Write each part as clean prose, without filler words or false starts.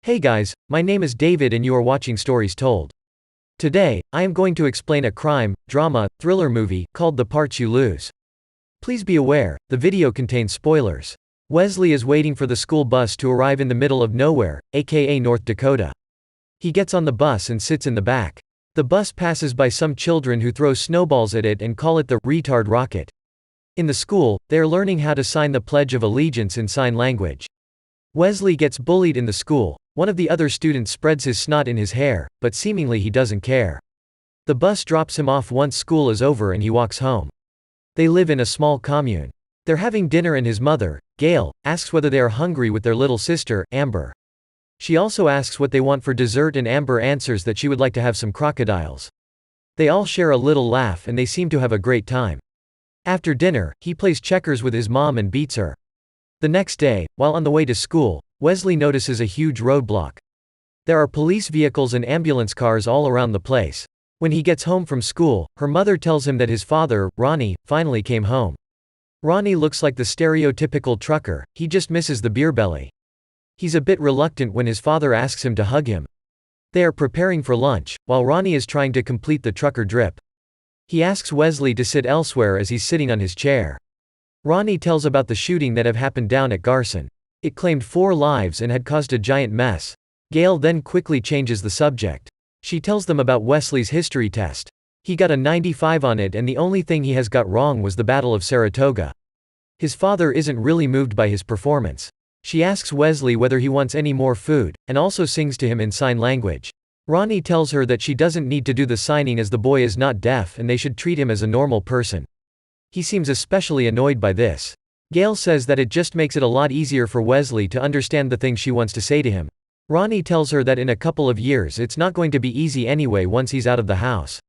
Hey guys, my name is David and you are watching Stories Told. Today, I am going to explain a crime, drama, thriller movie called The Parts You Lose. Please be aware, the video contains spoilers. Wesley is waiting for the school bus to arrive in the middle of nowhere, aka North Dakota. He gets on the bus and sits in the back. The bus passes by some children who throw snowballs at it and call it the retard rocket. In the school, they are learning how to sign the Pledge of Allegiance in sign language. Wesley gets bullied in the school. One of the other students spreads his snot in his hair, but seemingly he doesn't care. The bus drops him off once school is over and he walks home. They live in a small commune. They're having dinner and his mother, Gail, asks whether they are hungry with their little sister, Amber. She also asks what they want for dessert and Amber answers that she would like to have some crocodiles. They all share a little laugh and they seem to have a great time. After dinner, he plays checkers with his mom and beats her. The next day, while on the way to school, Wesley notices a huge roadblock. There are police vehicles and ambulance cars all around the place. When he gets home from school, her mother tells him that his father, Ronnie, finally came home. Ronnie looks like the stereotypical trucker, he just misses the beer belly. He's a bit reluctant when his father asks him to hug him. They are preparing for lunch, while Ronnie is trying to complete the trucker drip. He asks Wesley to sit elsewhere as he's sitting on his chair. Ronnie tells about the shooting that had happened down at Garson. It claimed 4 lives and had caused a giant mess. Gail then quickly changes the subject. She tells them about Wesley's history test. He got a 95 on it and the only thing he has got wrong was the Battle of Saratoga. His father isn't really moved by his performance. She asks Wesley whether he wants any more food, and also sings to him in sign language. Ronnie tells her that she doesn't need to do the signing as the boy is not deaf and they should treat him as a normal person. He seems especially annoyed by this. Gail says that it just makes it a lot easier for Wesley to understand the things she wants to say to him. Ronnie tells her that in a couple of years it's not going to be easy anyway once he's out of the house.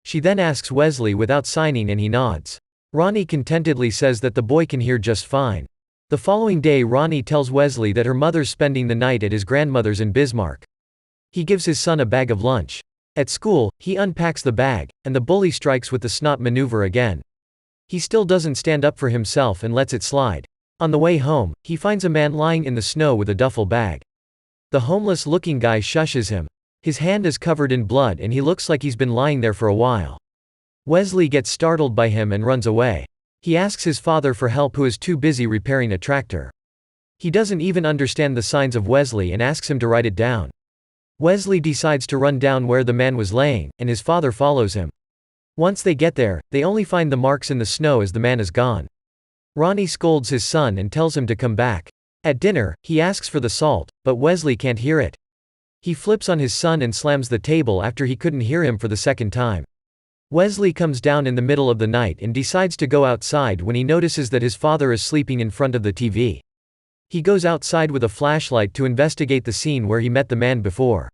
She then asks Wesley without signing and he nods. Ronnie contentedly says that the boy can hear just fine. The following day Ronnie tells Wesley that her mother's spending the night at his grandmother's in Bismarck. He gives his son a bag of lunch. At school, he unpacks the bag, and the bully strikes with the snot maneuver again. He still doesn't stand up for himself and lets it slide. On the way home, he finds a man lying in the snow with a duffel bag. The homeless-looking guy shushes him. His hand is covered in blood and he looks like he's been lying there for a while. Wesley gets startled by him and runs away. He asks his father for help who is too busy repairing a tractor. He doesn't even understand the signs of Wesley and asks him to write it down. Wesley decides to run down where the man was laying, and his father follows him. Once they get there, they only find the marks in the snow as the man is gone. Ronnie scolds his son and tells him to come back. At dinner, he asks for the salt, but Wesley can't hear it. He flips on his son and slams the table after he couldn't hear him for the second time. Wesley comes down in the middle of the night and decides to go outside when he notices that his father is sleeping in front of the TV. He goes outside with a flashlight to investigate the scene where he met the man before.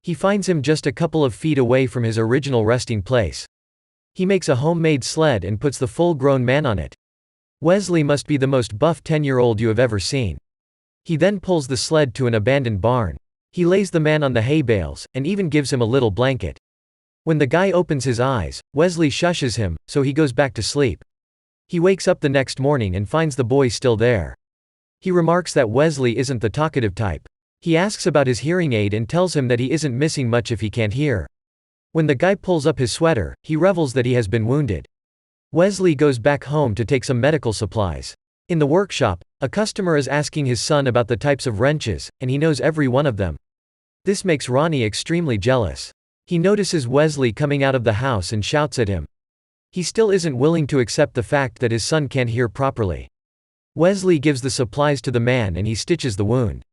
He finds him just a couple of feet away from his original resting place. He makes a homemade sled and puts the full-grown man on it. Wesley must be the most buff 10-year-old you have ever seen. He then pulls the sled to an abandoned barn. He lays the man on the hay bales, and even gives him a little blanket. When the guy opens his eyes, Wesley shushes him, so he goes back to sleep. He wakes up the next morning and finds the boy still there. He remarks that Wesley isn't the talkative type. He asks about his hearing aid and tells him that he isn't missing much if he can't hear. When the guy pulls up his sweater, he revels that he has been wounded. Wesley goes back home to take some medical supplies. In the workshop, a customer is asking his son about the types of wrenches, and he knows every one of them. This makes Ronnie extremely jealous. He notices Wesley coming out of the house and shouts at him. He still isn't willing to accept the fact that his son can't hear properly. Wesley gives the supplies to the man and he stitches the wound.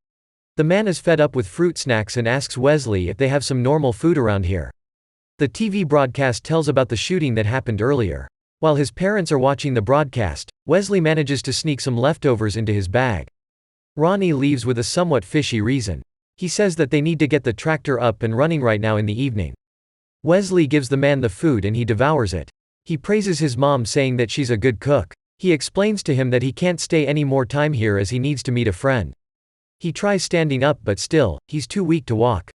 The man is fed up with fruit snacks and asks Wesley if they have some normal food around here. The TV broadcast tells about the shooting that happened earlier. While his parents are watching the broadcast, Wesley manages to sneak some leftovers into his bag. Ronnie leaves with a somewhat fishy reason. He says that they need to get the tractor up and running right now in the evening. Wesley gives the man the food and he devours it. He praises his mom saying that she's a good cook. He explains to him that he can't stay any more time here as he needs to meet a friend. He tries standing up but still, he's too weak to walk.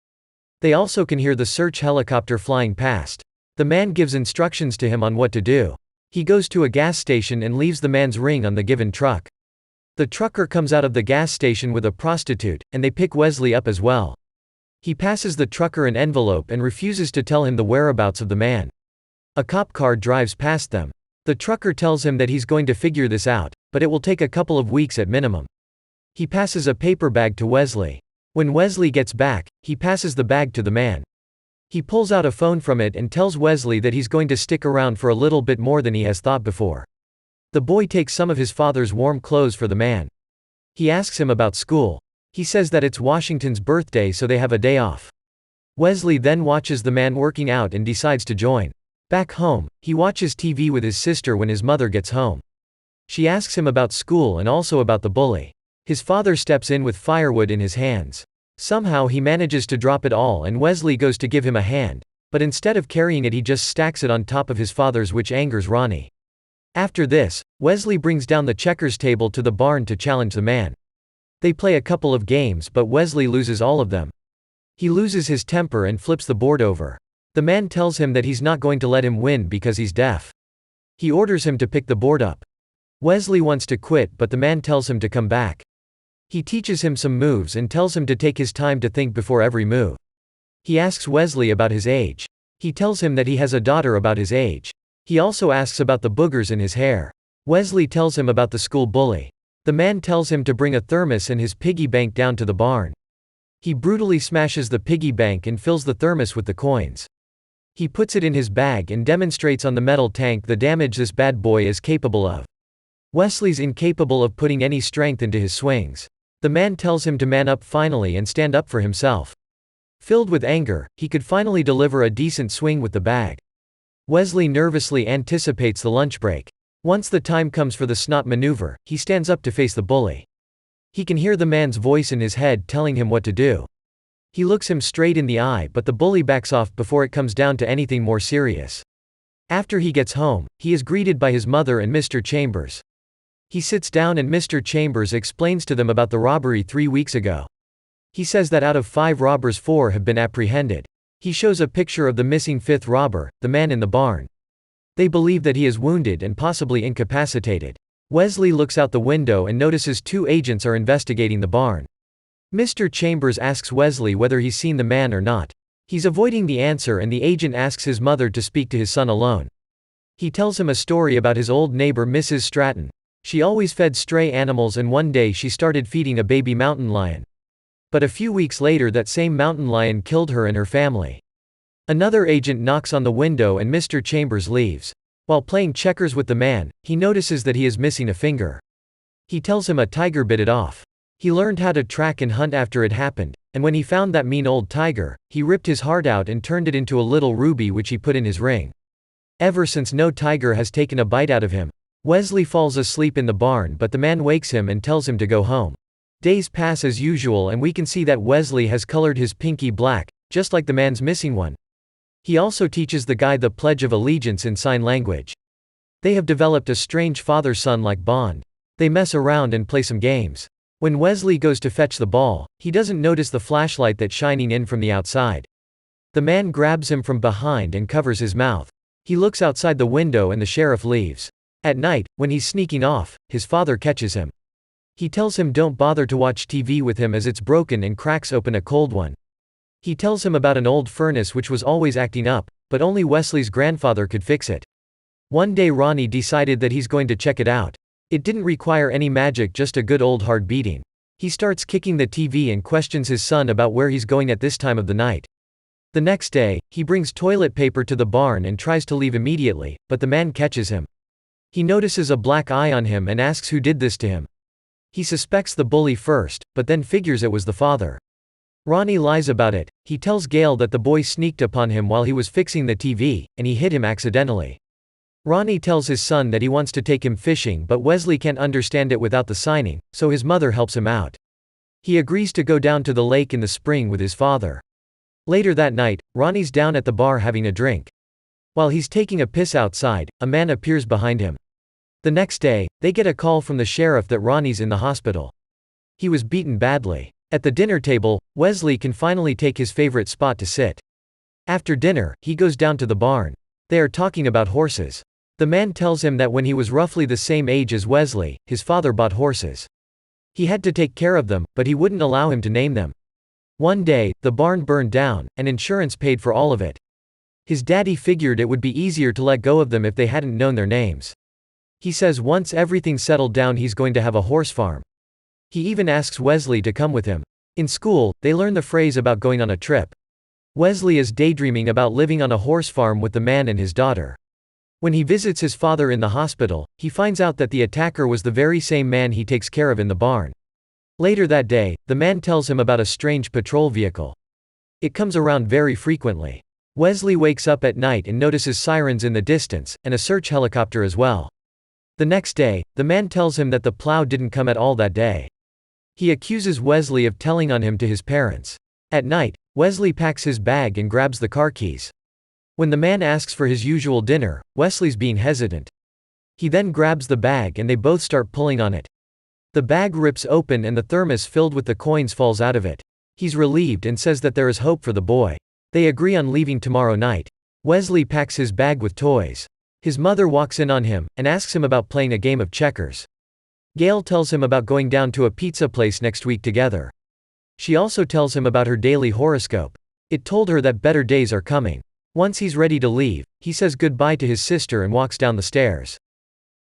They also can hear the search helicopter flying past. The man gives instructions to him on what to do. He goes to a gas station and leaves the man's ring on the given truck. The trucker comes out of the gas station with a prostitute, and they pick Wesley up as well. He passes the trucker an envelope and refuses to tell him the whereabouts of the man. A cop car drives past them. The trucker tells him that he's going to figure this out, but it will take a couple of weeks at minimum. He passes a paper bag to Wesley. When Wesley gets back, he passes the bag to the man. He pulls out a phone from it and tells Wesley that he's going to stick around for a little bit more than he has thought before. The boy takes some of his father's warm clothes for the man. He asks him about school. He says that it's Washington's birthday, so they have a day off. Wesley then watches the man working out and decides to join. Back home, he watches TV with his sister when his mother gets home. She asks him about school and also about the bully. His father steps in with firewood in his hands. Somehow he manages to drop it all and Wesley goes to give him a hand, but instead of carrying it he just stacks it on top of his father's, which angers Ronnie. After this, Wesley brings down the checkers table to the barn to challenge the man. They play a couple of games but Wesley loses all of them. He loses his temper and flips the board over. The man tells him that he's not going to let him win because he's deaf. He orders him to pick the board up. Wesley wants to quit but the man tells him to come back. He teaches him some moves and tells him to take his time to think before every move. He asks Wesley about his age. He tells him that he has a daughter about his age. He also asks about the boogers in his hair. Wesley tells him about the school bully. The man tells him to bring a thermos and his piggy bank down to the barn. He brutally smashes the piggy bank and fills the thermos with the coins. He puts it in his bag and demonstrates on the metal tank the damage this bad boy is capable of. Wesley's incapable of putting any strength into his swings. The man tells him to man up finally and stand up for himself. Filled with anger, he could finally deliver a decent swing with the bag. Wesley nervously anticipates the lunch break. Once the time comes for the snot maneuver, he stands up to face the bully. He can hear the man's voice in his head telling him what to do. He looks him straight in the eye but the bully backs off before it comes down to anything more serious. After he gets home, he is greeted by his mother and Mr. Chambers. He sits down and Mr. Chambers explains to them about the robbery 3 weeks ago. He says that out of 5 robbers 4 have been apprehended. He shows a picture of the missing 5th robber, the man in the barn. They believe that he is wounded and possibly incapacitated. Wesley looks out the window and notices 2 agents are investigating the barn. Mr. Chambers asks Wesley whether he's seen the man or not. He's avoiding the answer and the agent asks his mother to speak to his son alone. He tells him a story about his old neighbor Mrs. Stratton. She always fed stray animals and one day she started feeding a baby mountain lion. But a few weeks later that same mountain lion killed her and her family. Another agent knocks on the window and Mr. Chambers leaves. While playing checkers with the man, he notices that he is missing a finger. He tells him a tiger bit it off. He learned how to track and hunt after it happened, and when he found that mean old tiger, he ripped his heart out and turned it into a little ruby which he put in his ring. Ever since no tiger has taken a bite out of him. Wesley falls asleep in the barn but the man wakes him and tells him to go home. Days pass as usual and we can see that Wesley has colored his pinky black, just like the man's missing one. He also teaches the guy the Pledge of Allegiance in sign language. They have developed a strange father-son-like bond. They mess around and play some games. When Wesley goes to fetch the ball, he doesn't notice the flashlight that's shining in from the outside. The man grabs him from behind and covers his mouth. He looks outside the window and the sheriff leaves. At night, when he's sneaking off, his father catches him. He tells him don't bother to watch TV with him as it's broken and cracks open a cold one. He tells him about an old furnace which was always acting up, but only Wesley's grandfather could fix it. One day Ronnie decided that he's going to check it out. It didn't require any magic, just a good old hard beating. He starts kicking the TV and questions his son about where he's going at this time of the night. The next day, he brings toilet paper to the barn and tries to leave immediately, but the man catches him. He notices a black eye on him and asks who did this to him. He suspects the bully first, but then figures it was the father. Ronnie lies about it. He tells Gail that the boy sneaked upon him while he was fixing the TV, and he hit him accidentally. Ronnie tells his son that he wants to take him fishing but Wesley can't understand it without the signing, so his mother helps him out. He agrees to go down to the lake in the spring with his father. Later that night, Ronnie's down at the bar having a drink. While he's taking a piss outside, a man appears behind him. The next day, they get a call from the sheriff that Ronnie's in the hospital. He was beaten badly. At the dinner table, Wesley can finally take his favorite spot to sit. After dinner, he goes down to the barn. They are talking about horses. The man tells him that when he was roughly the same age as Wesley, his father bought horses. He had to take care of them, but he wouldn't allow him to name them. One day, the barn burned down, and insurance paid for all of it. His daddy figured it would be easier to let go of them if they hadn't known their names. He says once everything settled down he's going to have a horse farm. He even asks Wesley to come with him. In school, they learn the phrase about going on a trip. Wesley is daydreaming about living on a horse farm with the man and his daughter. When he visits his father in the hospital, he finds out that the attacker was the very same man he takes care of in the barn. Later that day, the man tells him about a strange patrol vehicle. It comes around very frequently. Wesley wakes up at night and notices sirens in the distance, and a search helicopter as well. The next day, the man tells him that the plow didn't come at all that day. He accuses Wesley of telling on him to his parents. At night, Wesley packs his bag and grabs the car keys. When the man asks for his usual dinner, Wesley's being hesitant. He then grabs the bag and they both start pulling on it. The bag rips open and the thermos filled with the coins falls out of it. He's relieved and says that there is hope for the boy. They agree on leaving tomorrow night. Wesley packs his bag with toys. His mother walks in on him, and asks him about playing a game of checkers. Gail tells him about going down to a pizza place next week together. She also tells him about her daily horoscope. It told her that better days are coming. Once he's ready to leave, he says goodbye to his sister and walks down the stairs.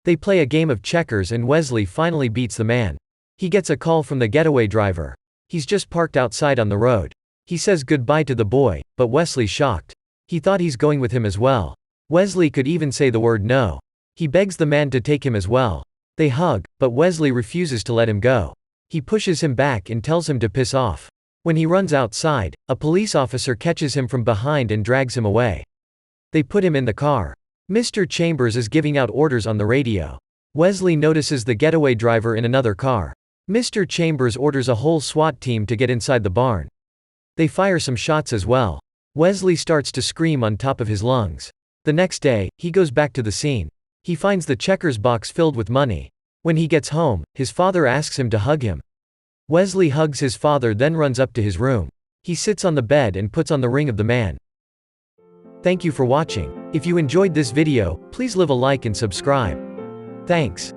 They play a game of checkers and Wesley finally beats the man. He gets a call from the getaway driver. He's just parked outside on the road. He says goodbye to the boy, but Wesley's shocked. He thought he's going with him as well. Wesley could even say the word no. He begs the man to take him as well. They hug, but Wesley refuses to let him go. He pushes him back and tells him to piss off. When he runs outside, a police officer catches him from behind and drags him away. They put him in the car. Mr. Chambers is giving out orders on the radio. Wesley notices the getaway driver in another car. Mr. Chambers orders a whole SWAT team to get inside the barn. They fire some shots as well. Wesley starts to scream on top of his lungs. The next day, he goes back to the scene. He finds the checkers box filled with money. When he gets home, his father asks him to hug him. Wesley hugs his father then runs up to his room. He sits on the bed and puts on the ring of the man. Thank you for watching. If you enjoyed this video, please leave a like and subscribe. Thanks.